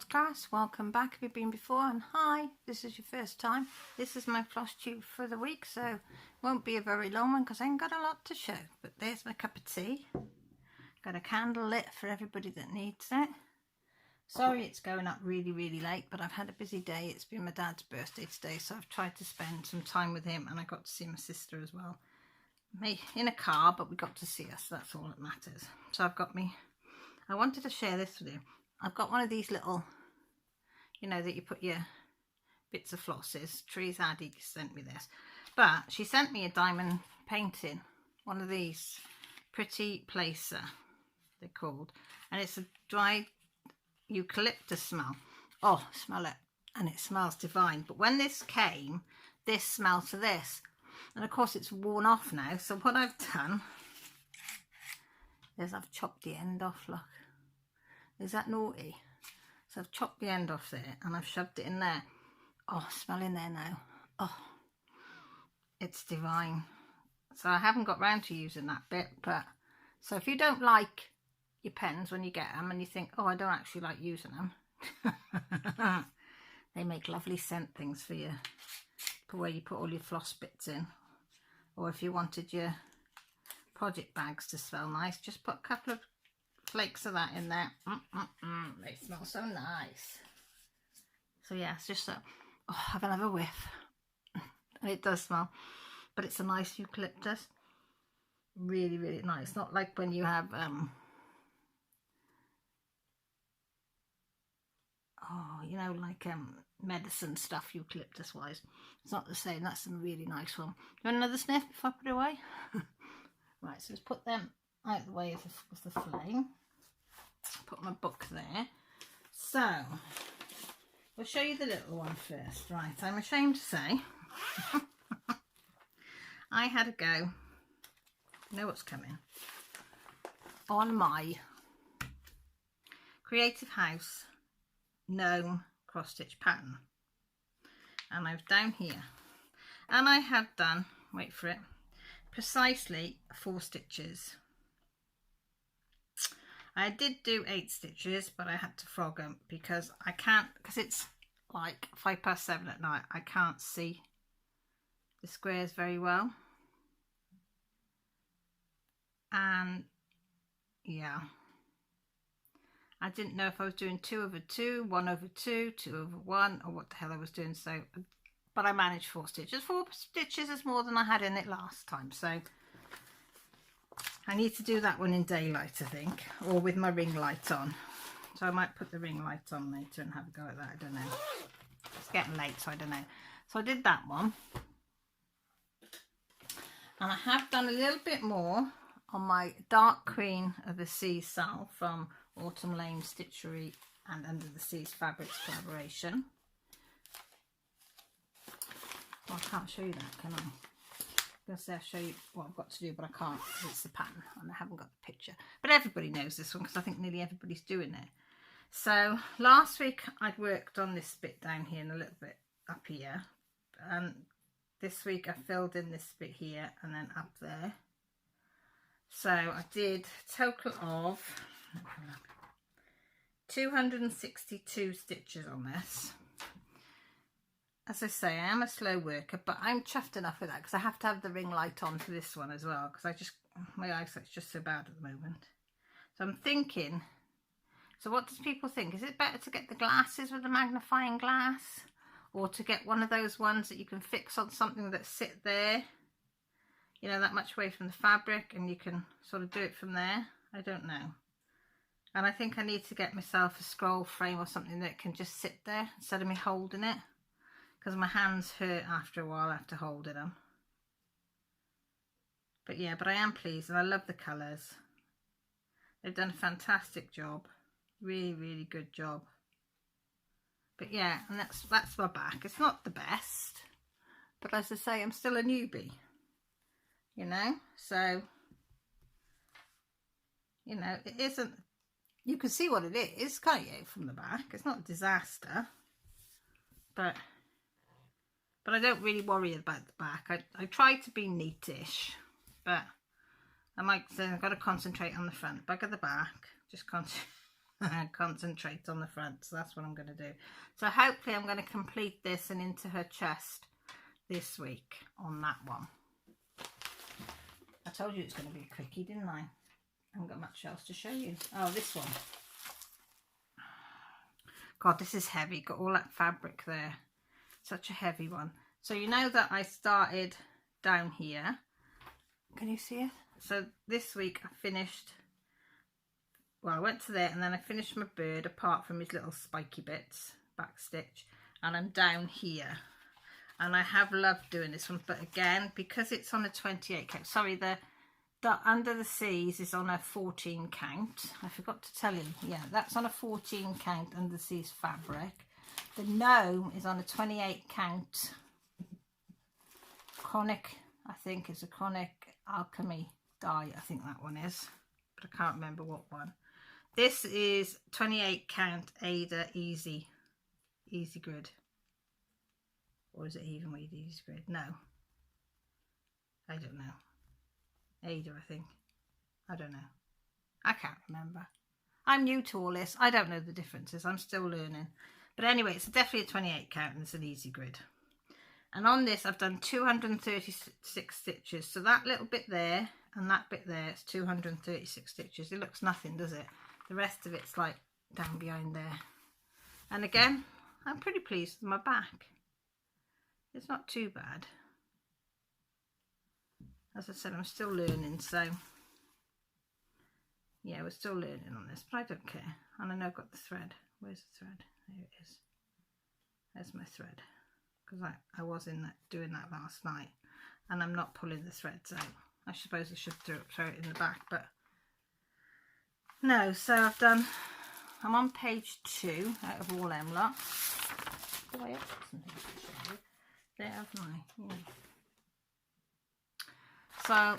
podcast. Welcome back if you've been before, and hi, this is your first time. This is my floss tube for the week, so it won't be a very long one because I ain't got a lot to show. But there's my cup of tea. Got a candle lit for everybody that needs it. Sorry it's going up really late, but I've had a busy day. It's been my dad's birthday today, so I've tried to spend some time with him, and I got to see my sister as well. Me in a car, but we got to see us. That's all that matters. So I've got me. I wanted to share this with you. I've got one of these little, you know, that you put your bits of flosses. Trees Addie sent me this, but she sent me a diamond painting, one of these pretty placer they're called, and it's a dried eucalyptus smell. Oh, smell it, and it smells divine. But when this came, this smelled to this, and of course it's worn off now. So what I've done is I've chopped the end off. Look, is that naughty? So I've chopped the end off there and I've shoved it in there. Oh, smell in there now. Oh, it's divine. So I haven't got round to using that bit, but so if you don't like your pens when you get them and you think, oh, I don't actually like using them, they make lovely scent things for you, for where you put all your floss bits in. Or if you wanted your project bags to smell nice, just put a couple of flakes of that in there. They smell so nice. So yeah, it's just that. Oh, have another whiff. It does smell, but it's a nice eucalyptus. Really nice. Not like when you have oh, you know, like medicine stuff, eucalyptus wise. It's not the same. That's a really nice one. You want another sniff before I put it away? Right, so let's put them out of the way of the flame. Put my book there. So we'll show you the little one first. Right, I'm ashamed to say I had a go. You know what's coming on my Creative House gnome cross stitch pattern, and I've down here, and I have done, wait for it, precisely 4 stitches. I did do 8 stitches, but I had to frog them because I can't, because it's like 7:05 at night. I can't see the squares very well, and yeah, I didn't know if I was doing 2 over 2, 1 over 2, 2 over 1, or what the hell I was doing. So, but I managed 4 stitches. 4 stitches is more than I had in it last time, so I need to do that one in daylight, I think, or with my ring light on. So I might put the ring light on later and have a go at that. I don't know. It's getting late, so I don't know. So I did that one, and I have done a little bit more on my dark Queen of the Seas Sal from Autumn Lane Stitchery and Under the Seas Fabrics collaboration. Well, I can't show you that, can I? I'm going to say I'll show you what I've got to do, but I can't because it's the pattern and I haven't got the picture. But everybody knows this one because I think nearly everybody's doing it. So last week I'd worked on this bit down here and a little bit up here, and this week I filled in this bit here and then up there. So I did a total of 262 stitches on this. As I say, I am a slow worker, but I'm chuffed enough with that because I have to have the ring light on for this one as well, because my eyesight's just so bad at the moment. So I'm thinking, so what does people think? Is it better to get the glasses with the magnifying glass, or to get one of those ones that you can fix on something that sit there, you know, that much away from the fabric, and you can sort of do it from there? I don't know. And I think I need to get myself a scroll frame or something that can just sit there instead of me holding it, because my hands hurt after a while after holding them. But yeah, but I am pleased and I love the colours. They've done a fantastic job. Really good job. But yeah, and that's my back. It's not the best, but as I say, I'm still a newbie, you know, so, you know, it isn't, you can see what it is, can't you, from the back? It's not a disaster, but I don't really worry about the back. I try to be neatish, but I might say I've got to concentrate on the front. Back of the back, just concentrate. concentrate on the front. So that's what I'm going to do. So hopefully I'm going to complete this and into her chest this week on that one. I told you it's going to be a quickie, didn't I? I haven't got much else to show you. Oh, this one. God, this is heavy. Got all that fabric there. Such a heavy one. So you know that I started down here. Can you see it? So this week I finished, well, I went to there and then I finished my bird apart from his little spiky bits, back stitch, and I'm down here. And I have loved doing this one, but again, because it's on a 28 count, sorry, the Under the Seas is on a 14 count. I forgot to tell you, yeah, that's on a 14 count Under the Seas fabric. The Gnome is on a 28 count chronic, I think it's a chronic alchemy dye, I think that one is, but I can't remember what one. This is 28 count Ada Easy Grid. Or is it even with Easy Grid? No. I don't know. Ada, I think. I don't know. I can't remember. I'm new to all this. I don't know the differences. I'm still learning. But anyway, it's definitely a 28 count and it's an Easy Grid. And on this, I've done 236 stitches. So that little bit there and that bit there, it's 236 stitches. It looks nothing, does it? The rest of it's like down behind there. And again, I'm pretty pleased with my back. It's not too bad. As I said, I'm still learning, so yeah, we're still learning on this, but I don't care. And I know I've got the thread. Where's the thread? There it is. There's my thread. Because I was doing that last night, and I'm not pulling the threads out. I suppose I should throw it in the back, but no. So I'm on page 2 out of all them lot. Oh, I have got something to show you. There, haven't I? Yeah. So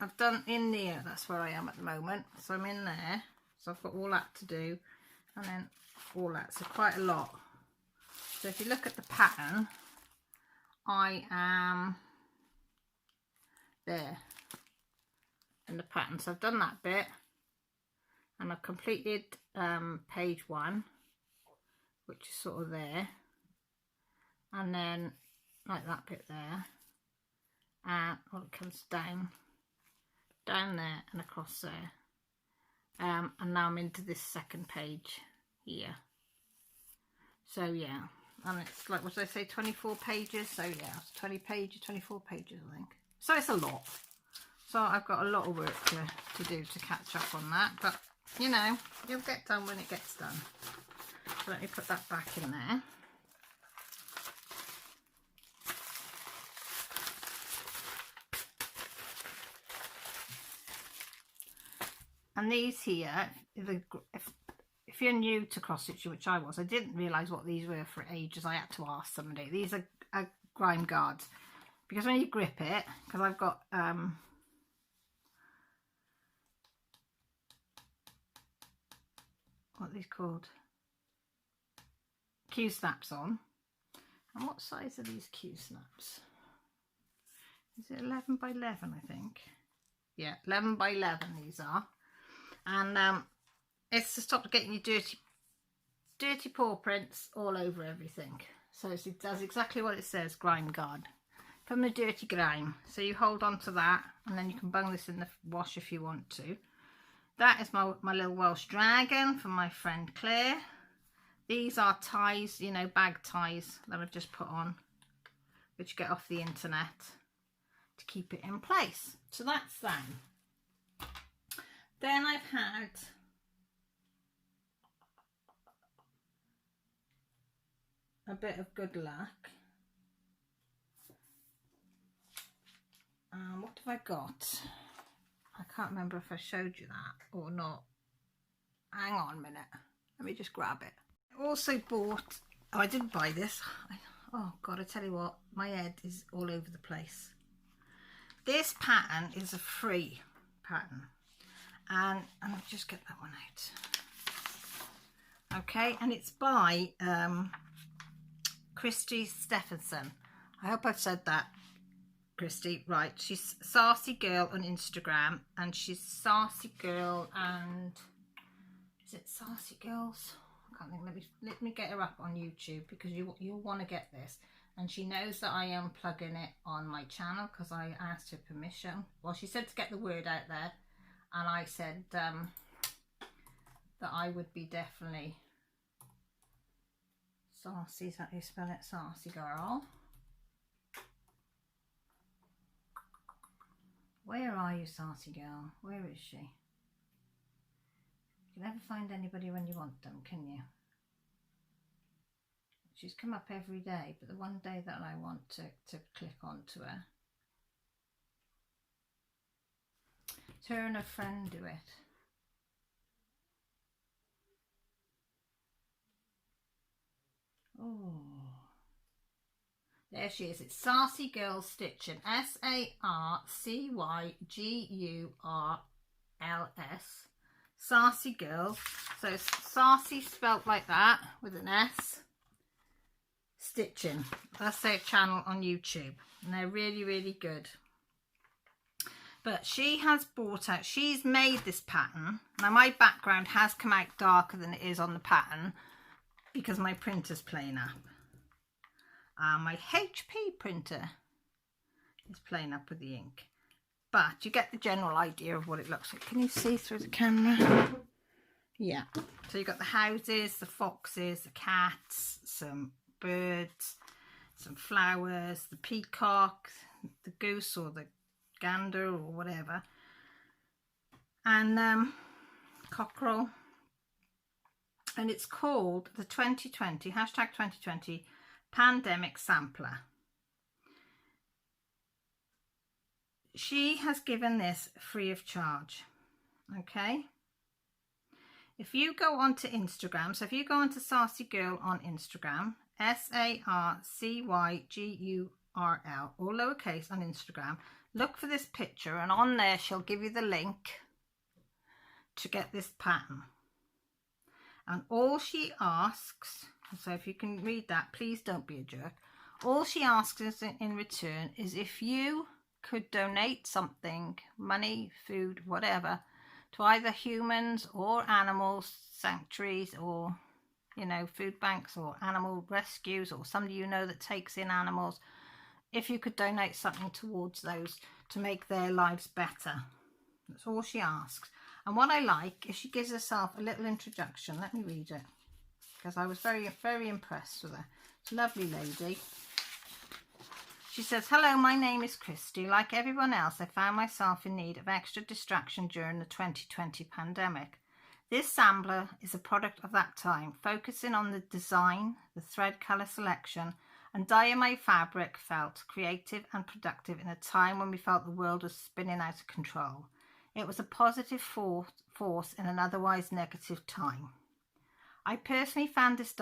I've done in there, that's where I am at the moment. So I'm in there. So I've got all that to do, and then all that. So quite a lot. So if you look at the pattern, I am there in the pattern. So I've done that bit, and I've completed page 1, which is sort of there. And then like that bit there, and well, it comes down there and across there, and now I'm into this second page here. So yeah, and it's like, what did I say, 24 pages? So yeah, it's 20 pages, 24 pages I think. So it's a lot. So I've got a lot of work to do to catch up on that, but you know, you'll get done when it gets done. So let me put that back in there. And these here, if you're new to cross stitching, which I was, I didn't realise what these were for ages. I had to ask somebody. These are grime guards, because when you grip it, because I've got what are these called? Q snaps on. And what size are these Q snaps? Is it 11 by 11, I think? Yeah, 11 by 11 these are. And it's to stop getting your dirty paw prints all over everything. So it does exactly what it says, grime guard. From the dirty grime. So you hold on to that, and then you can bung this in the wash if you want to. That is my little Welsh dragon from my friend Claire. These are ties, you know, bag ties that I've just put on, which you get off the internet to keep it in place. So that's that. Then I've had a bit of good luck. What have I got? I can't remember if I showed you that or not. Hang on a minute. Let me just grab it. I also bought, oh, I didn't buy this. Oh God, I tell you what, my head is all over the place. This pattern is a free pattern. And I'll just get that one out. Okay, and it's by Christy Stephenson. I hope I've said that, Christy. Right, she's Sassy Girl on Instagram, and she's Sassy Girl and Is it Saucy Girls? I can't think. Let me get her up on YouTube, because you'll want to get this. And she knows that I am plugging it on my channel because I asked her permission. Well, she said to get the word out there, and I said that I would be definitely Saucy. Is that how you spell it? Saucy Girl. Where are you, Saucy Girl? Where is she? You can never find anybody when you want them, can you? She's come up every day, but the one day that I want to click onto her, it's her and a friend do it. Oh, there she is. It's Saucy Girl Stitching. SARCYGURLS. Saucy Girl. So Saucy spelt like that with an S. Stitching. That's their channel on YouTube, and they're really, really good. But she has brought out, she's made this pattern. Now my background has come out darker than it is on the pattern because my printer's playing up. My HP printer is playing up with the ink, but you get the general idea of what it looks like. Can you see through the camera? Yeah. So you've got the houses, the foxes, the cats, some birds, some flowers, the peacock, the goose or the gander or whatever, and cockerel. And it's called the 2020 #2020 pandemic sampler. She has given this free of charge. Okay, if you go onto Instagram, so if you go onto Saucy Girl on Instagram, SARCYGURL, all lowercase on Instagram, look for this picture, and on there she'll give you the link to get this pattern. And all she asks, so if you can read that, please don't be a jerk. All she asks is in return is if you could donate something, money, food, whatever, to either humans or animals, sanctuaries, or, you know, food banks or animal rescues, or somebody you know that takes in animals. If you could donate something towards those to make their lives better. That's all she asks. And what I like is she gives herself a little introduction. Let me read it, because I was very, very impressed with her. It's a lovely lady. She says, "Hello, my name is Christy. Like everyone else, I found myself in need of extra distraction during the 2020 pandemic. This sampler is a product of that time, focusing on the design, the thread colour selection, and dyeing my fabric felt creative and productive in a time when we felt the world was spinning out of control. It was a positive force in an otherwise negative time. I personally found this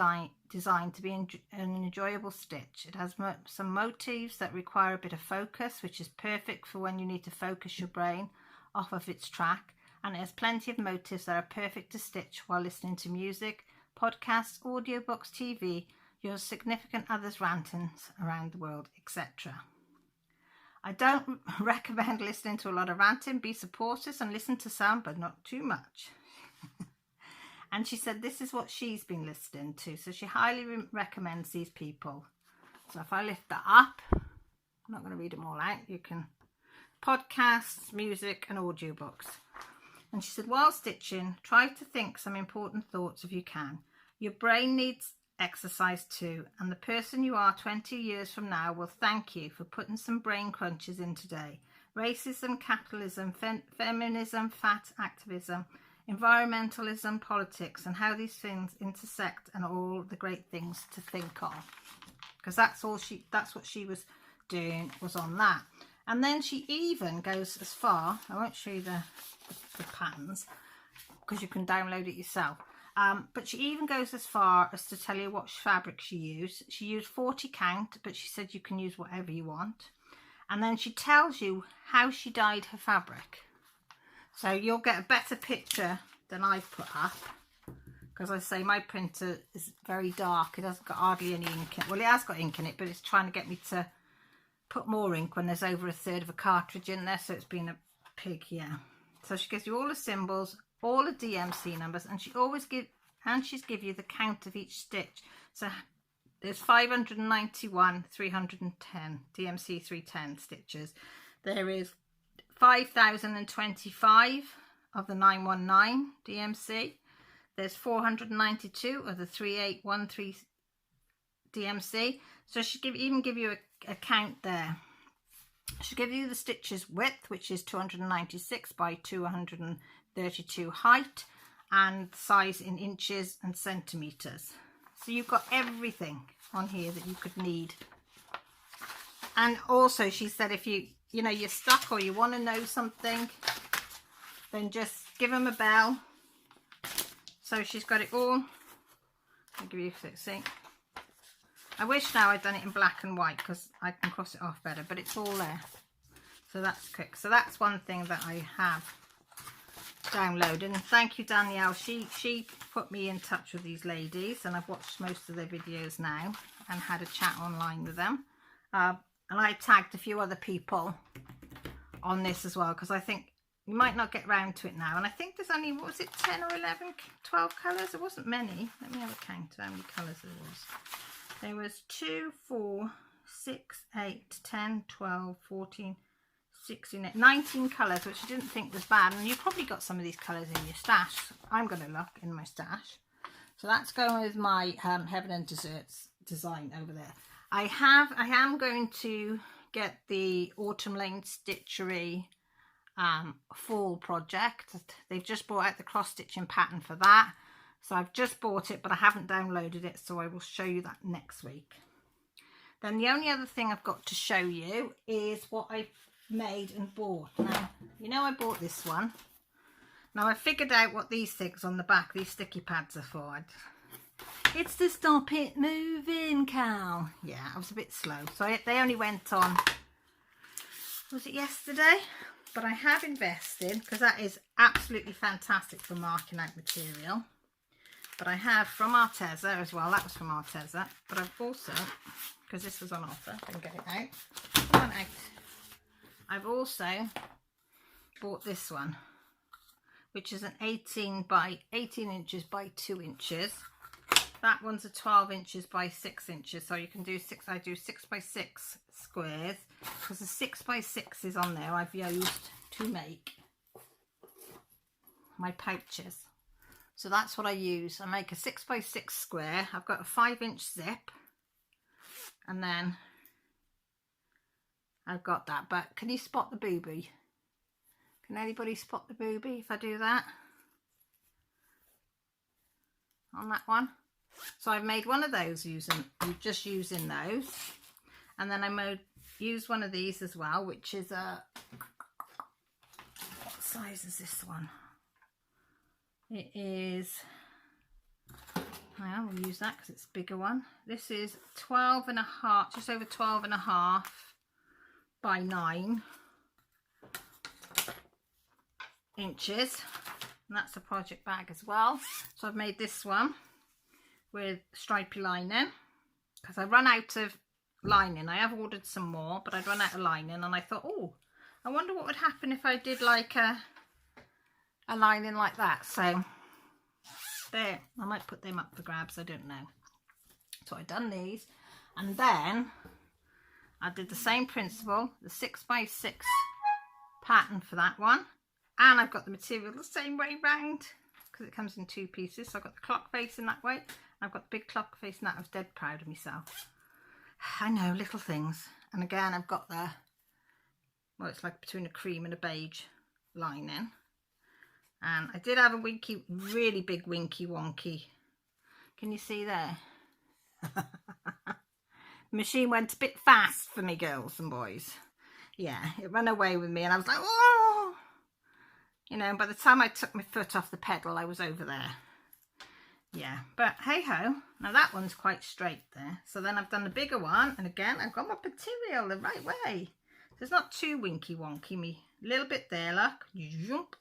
design to be an enjoyable stitch. It has some motifs that require a bit of focus, which is perfect for when you need to focus your brain off of its track, and it has plenty of motifs that are perfect to stitch while listening to music, podcasts, audiobooks, TV, your significant other's rantings around the world, etc. I don't recommend listening to a lot of ranting. Be supportive and listen to some, but not too much." And she said this is what she's been listening to, so she highly recommends these people. So if I lift that up, I'm not going to read them all out. You can podcasts, music, and audiobooks. And she said, while stitching, try to think some important thoughts if you can. Your brain needs exercise too, and the person you are 20 years from now will thank you for putting some brain crunches in today. Racism, capitalism, feminism, fat activism, environmentalism, politics, and how these things intersect, and all the great things to think of. Because that's what she was doing, was on that. And then she even goes as far, I won't show you the patterns because you can download it yourself, but she even goes as far as to tell you what fabric she used. She used 40 count, but she said you can use whatever you want. And then she tells you how she dyed her fabric. So you'll get a better picture than I've put up, because I say my printer is very dark. It hasn't got hardly any ink in it. Well, it has got ink in it, but it's trying to get me to put more ink when there's over a third of a cartridge in there, so it's been a pig, yeah. So she gives you all the symbols, all the DMC numbers, and she's give you the count of each stitch. So there's 591 310 DMC 310 stitches. There is 5025 of the 919 DMC. There's 492 of the 3813 DMC. So she even give you a count there. She'll give you the stitches width, which is 296 by 232 height, and size in inches and centimeters. So you've got everything on here that you could need. And also she said if you're stuck or you want to know something, then just give them a bell. So she's got it all. I'll give you a see. I wish now I'd done it in black and white because I can cross it off better, but it's all there. So that's quick. So that's one thing that I have downloaded. And thank you, Danielle. She put me in touch with these ladies, and I've watched most of their videos now and had a chat online with them. And I tagged a few other people on this as well, because I think you might not get round to it now. And I think there's only, what was it, 10 or 11, 12 colours? There wasn't many. Let me have a count of how many colours there was. There was 2, 4, 6, 8, 10, 12, 14, 16, 19 colours, which I didn't think was bad. And you've probably got some of these colours in your stash. I'm going to look in my stash. So that's going with my Heaven and Desserts design over there. I am going to get the Autumn Lane Stitchery fall project. They've just brought out the cross stitching pattern for that. So I've just bought it, but I haven't downloaded it, so I will show you that next week. Then the only other thing I've got to show you is what I've made and bought. Now, you know I bought this one. Now I figured out what these things on the back, these sticky pads are for. It's to stop it moving, Cal. Yeah, I was a bit slow. So they only went on, was it yesterday? But I have invested, because that is absolutely fantastic for marking out material. But I have from Arteza as well. That was from Arteza. But I've also, because this was on offer, I can get it out. Come on out. I've also bought this one, which is an 18 inches by 2 inches. That one's a 12 inches by 6 inches. So you can do I do 6 by 6 squares, because the 6 by 6 is on there I've used to make my pouches. So that's what I use. I make a 6 by 6 square. I've got a 5-inch zip, and then I've got that. But can you spot the booby? Can anybody spot the booby if I do that on that one? So I've made one of those using those, and then I used one of these as well, which is a, what size is this one? It is, I will use that because it's a bigger one. This is 12.5, just over 12.5 by 9 inches, and that's a project bag as well. So I've made this one with stripy lining, because I run out of lining. I have ordered some more, but I'd run out of lining, and I thought, oh, I wonder what would happen if I did like a lining like that. So there, I might put them up for grabs, I don't know. So I've done these, and then I did the same principle, the 6 by 6 pattern for that one, and I've got the material the same way round, because it comes in 2 pieces. So I've got the clock face in that way, and I've got the big clock face in that. I was dead proud of myself. I know, little things. And again, I've got the, well, it's like between a cream and a beige lining. And I did have a winky, really big winky wonky. Can you see there? The machine went a bit fast for me, girls and boys. Yeah, it ran away with me, and I was like, oh! You know, by the time I took my foot off the pedal, I was over there. Yeah, but hey ho. Now that one's quite straight there. So then I've done the bigger one, and again, I've got my material the right way. So it's not too winky wonky, me. A little bit there, look. Jump.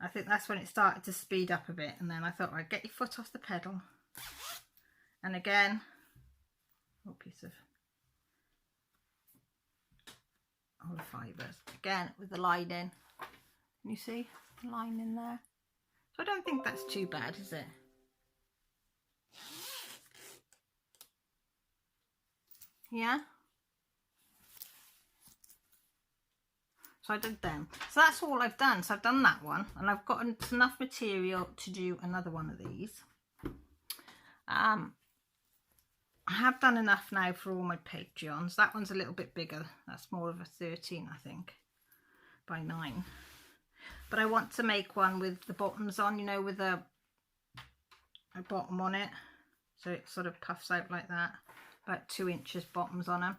I think that's when it started to speed up a bit, and then I thought, right, get your foot off the pedal. And again, a piece of all the fibres. Again, with the lining. Can you see the lining there? So I don't think that's too bad, is it? Yeah. So I did them. So that's all I've done. So I've done that one, and I've got enough material to do another one of these. I have done enough now for all my Patreons. That one's a little bit bigger. That's more of a 13, I think, by 9. But I want to make one with the bottoms on, you know, with a bottom on it. So it sort of puffs out like that. About 2 inches bottoms on them.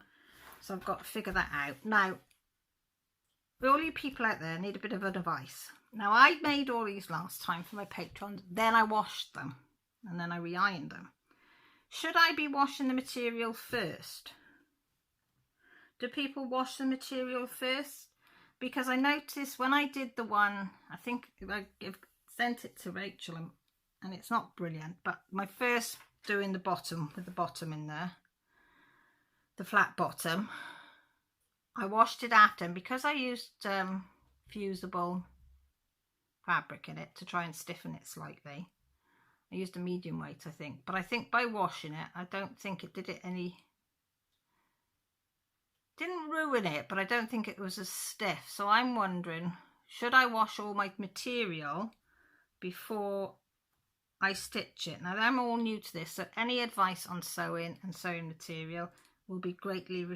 So I've got to figure that out. Now, all you people out there need a bit of advice. Now, I made all these last time for my patrons, then I washed them, and then I re-ironed them. Should I be washing the material first? Do people wash the material first? Because I noticed when I did the one, I think I sent it to Rachel, and it's not brilliant, but my first doing the bottom, with the bottom in there, the flat bottom, I washed it after, and because I used fusible fabric in it to try and stiffen it slightly, I used a medium weight, I think. But I think by washing it, I don't think it did it any... Didn't ruin it, but I don't think it was as stiff. So I'm wondering, should I wash all my material before I stitch it? Now, I'm all new to this, so any advice on sewing and sewing material will be greatly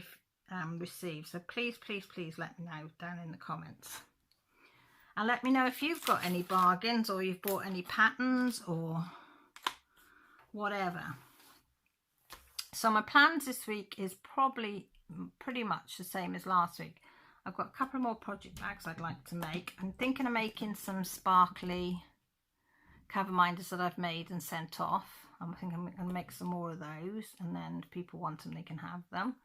received. So please, please, please let me know down in the comments. And let me know if you've got any bargains, or you've bought any patterns or whatever. So my plans this week is probably pretty much the same as last week. I've got a couple more project bags I'd like to make. I'm thinking of making some sparkly cover minders that I've made and sent off. I think I'm going to make some more of those, and then if people want them, they can have them.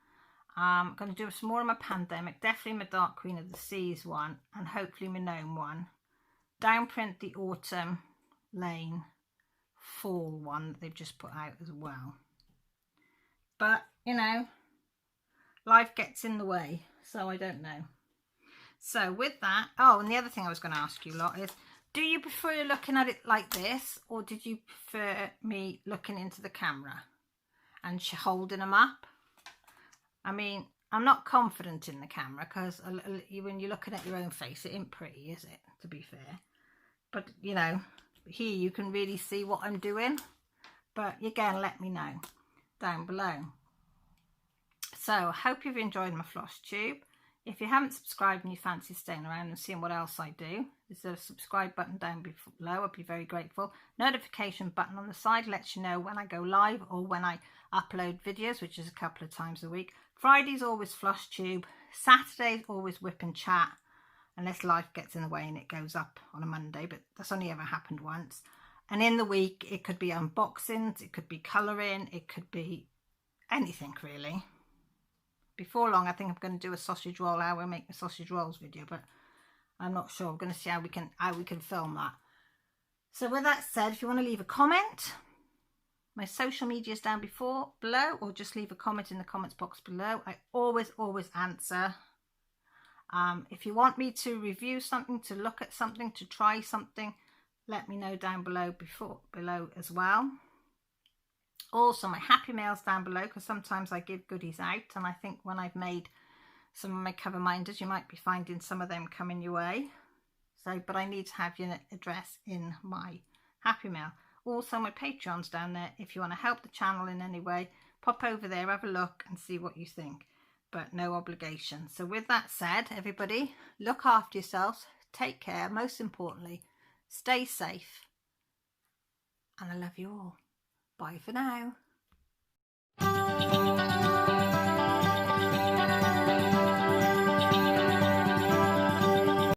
I'm going to do some more of my Pandemic, definitely my Dark Queen of the Seas one, and hopefully my Gnome one. Downprint the Autumn Lane Fall one that they've just put out as well. But, you know, life gets in the way, so I don't know. So with that, oh, and the other thing I was going to ask you lot is, do you prefer looking at it like this, or did you prefer me looking into the camera and holding them up? I mean, I'm not confident in the camera, because when you're looking at your own face, it ain't pretty, is it, to be fair? But, you know, here you can really see what I'm doing. But again, let me know down below. So I hope you've enjoyed my floss tube. If you haven't subscribed and you fancy staying around and seeing what else I do, there's a subscribe button down below. I'd be very grateful. Notification button on the side lets you know when I go live or when I upload videos, which is a couple of times a week. Friday's always floss tube. Saturday's always whip and chat, unless life gets in the way and it goes up on a Monday, but that's only ever happened once. And in the week, it could be unboxings, it could be colouring, it could be anything really. Before long, I think I'm going to do a sausage roll, how I make the sausage rolls video, but I'm not sure. I'm going to see how we can film that. So with that said, if you want to leave a comment, my social media is down below, or just leave a comment in the comments box below. I always answer. If you want me to review something, to look at something, to try something, let me know down below as well. Also, my happy mail's down below, because sometimes I give goodies out, and I think when I've made some of my cover minders, you might be finding some of them coming your way. So, but I need to have your address in my happy mail. Also, my Patreon's down there. If you want to help the channel in any way, pop over there, have a look and see what you think. But no obligation. So with that said, everybody, look after yourselves, take care, most importantly, stay safe, and I love you all. Bye for now.